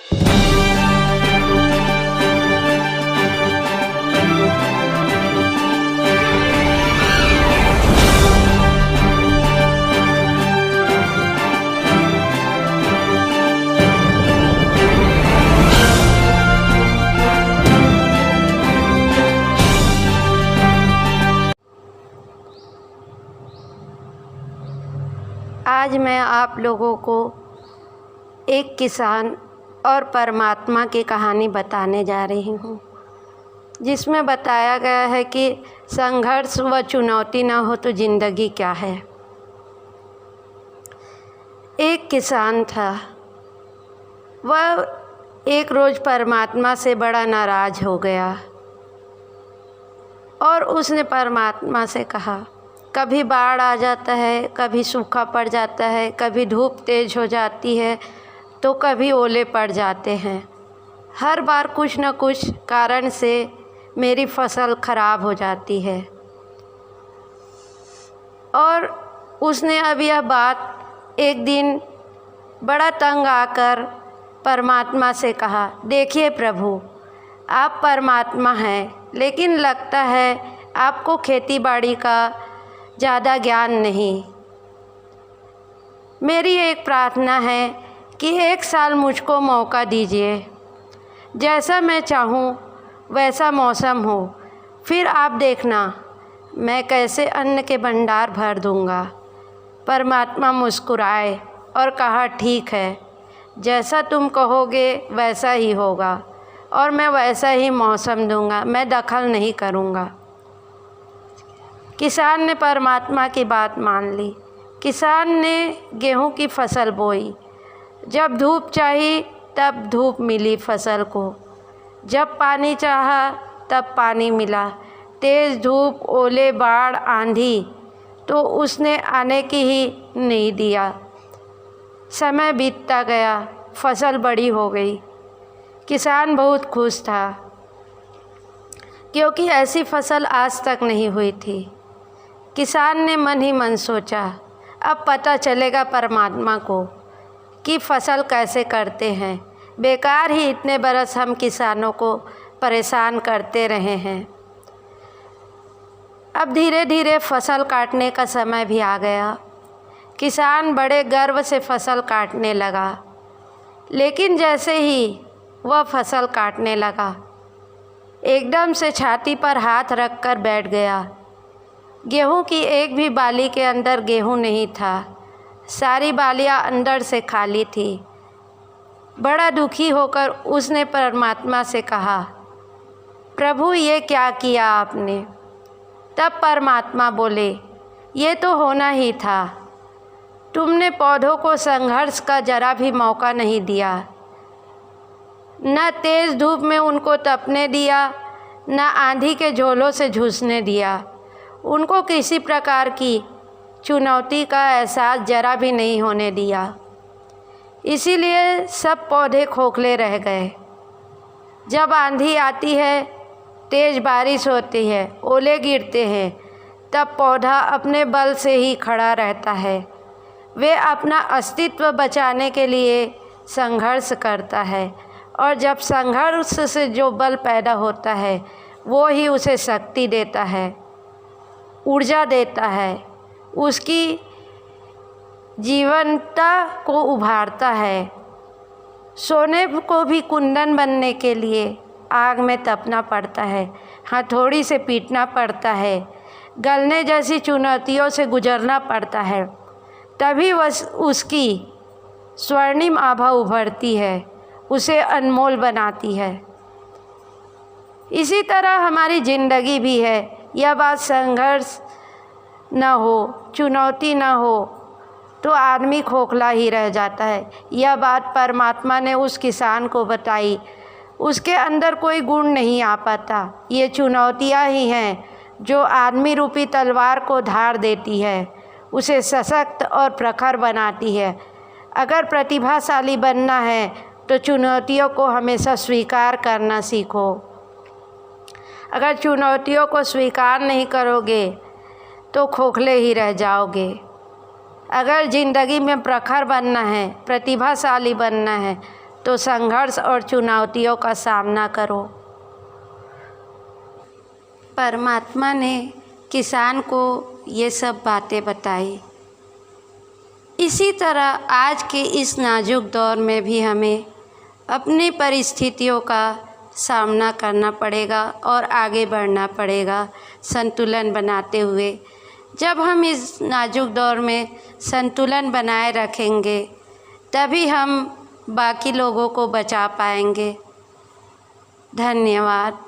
आज मैं आप लोगों को एक किसान और परमात्मा की कहानी बताने जा रही हूँ, जिसमें बताया गया है कि संघर्ष व चुनौती ना हो तो ज़िंदगी क्या है। एक किसान था, वह एक रोज़ परमात्मा से बड़ा नाराज़ हो गया और उसने परमात्मा से कहा, कभी बाढ़ आ जाता है, कभी सूखा पड़ जाता है, कभी धूप तेज़ हो जाती है तो कभी ओले पड़ जाते हैं। हर बार कुछ न कुछ कारण से मेरी फसल ख़राब हो जाती है। और उसने अब यह बात एक दिन बड़ा तंग आकर परमात्मा से कहा, देखिए प्रभु, आप परमात्मा हैं, लेकिन लगता है आपको खेती बाड़ी का ज़्यादा ज्ञान नहीं। मेरी एक प्रार्थना है कि एक साल मुझको मौका दीजिए, जैसा मैं चाहूँ वैसा मौसम हो, फिर आप देखना मैं कैसे अन्न के भंडार भर दूँगा। परमात्मा मुस्कुराए और कहा, ठीक है, जैसा तुम कहोगे वैसा ही होगा और मैं वैसा ही मौसम दूँगा, मैं दखल नहीं करूँगा। किसान ने परमात्मा की बात मान ली। किसान ने गेहूं की फसल बोई। जब धूप चाहिए तब धूप मिली फसल को, जब पानी चाहा तब पानी मिला। तेज़ धूप, ओले, बाढ़, आंधी तो उसने आने की ही नहीं दिया। समय बीतता गया, फसल बड़ी हो गई। किसान बहुत खुश था, क्योंकि ऐसी फसल आज तक नहीं हुई थी। किसान ने मन ही मन सोचा, अब पता चलेगा परमात्मा को कि फसल कैसे करते हैं। बेकार ही इतने बरस हम किसानों को परेशान करते रहे हैं। अब धीरे धीरे फसल काटने का समय भी आ गया। किसान बड़े गर्व से फसल काटने लगा, लेकिन जैसे ही वह फसल काटने लगा, एकदम से छाती पर हाथ रखकर बैठ गया। गेहूं की एक भी बाली के अंदर गेहूं नहीं था, सारी बालियां अंदर से खाली थी। बड़ा दुखी होकर उसने परमात्मा से कहा, प्रभु ये क्या किया आपने। तब परमात्मा बोले, ये तो होना ही था, तुमने पौधों को संघर्ष का जरा भी मौका नहीं दिया, न तेज़ धूप में उनको तपने दिया, न आंधी के झोलों से झुलसने दिया। उनको किसी प्रकार की चुनौती का एहसास जरा भी नहीं होने दिया। इसीलिए सब पौधे खोखले रह गए। जब आंधी आती है, तेज़ बारिश होती है, ओले गिरते हैं, तब पौधा अपने बल से ही खड़ा रहता है। वे अपना अस्तित्व बचाने के लिए संघर्ष करता है, और जब संघर्ष से जो बल पैदा होता है वो ही उसे शक्ति देता है, ऊर्जा देता है, उसकी जीवंतता को उभारता है। सोने को भी कुंदन बनने के लिए आग में तपना पड़ता है, हथौड़ी से पीटना पड़ता है, गलने जैसी चुनौतियों से गुजरना पड़ता है, तभी उसकी स्वर्णिम आभा उभरती है, उसे अनमोल बनाती है। इसी तरह हमारी ज़िंदगी भी है। यह बात संघर्ष ना हो, चुनौती ना हो तो आदमी खोखला ही रह जाता है। यह बात परमात्मा ने उस किसान को बताई। उसके अंदर कोई गुण नहीं आ पाता। ये चुनौतियाँ ही हैं जो आदमी रूपी तलवार को धार देती है, उसे सशक्त और प्रखर बनाती है। अगर प्रतिभाशाली बनना है तो चुनौतियों को हमेशा स्वीकार करना सीखो। अगर चुनौतियों को स्वीकार नहीं करोगे तो खोखले ही रह जाओगे। अगर ज़िंदगी में प्रखर बनना है, प्रतिभाशाली बनना है, तो संघर्ष और चुनौतियों का सामना करो। परमात्मा ने किसान को ये सब बातें बताई। इसी तरह आज के इस नाजुक दौर में भी हमें अपनी परिस्थितियों का सामना करना पड़ेगा और आगे बढ़ना पड़ेगा संतुलन बनाते हुए। जब हम इस नाजुक दौर में संतुलन बनाए रखेंगे तभी हम बाकी लोगों को बचा पाएंगे। धन्यवाद।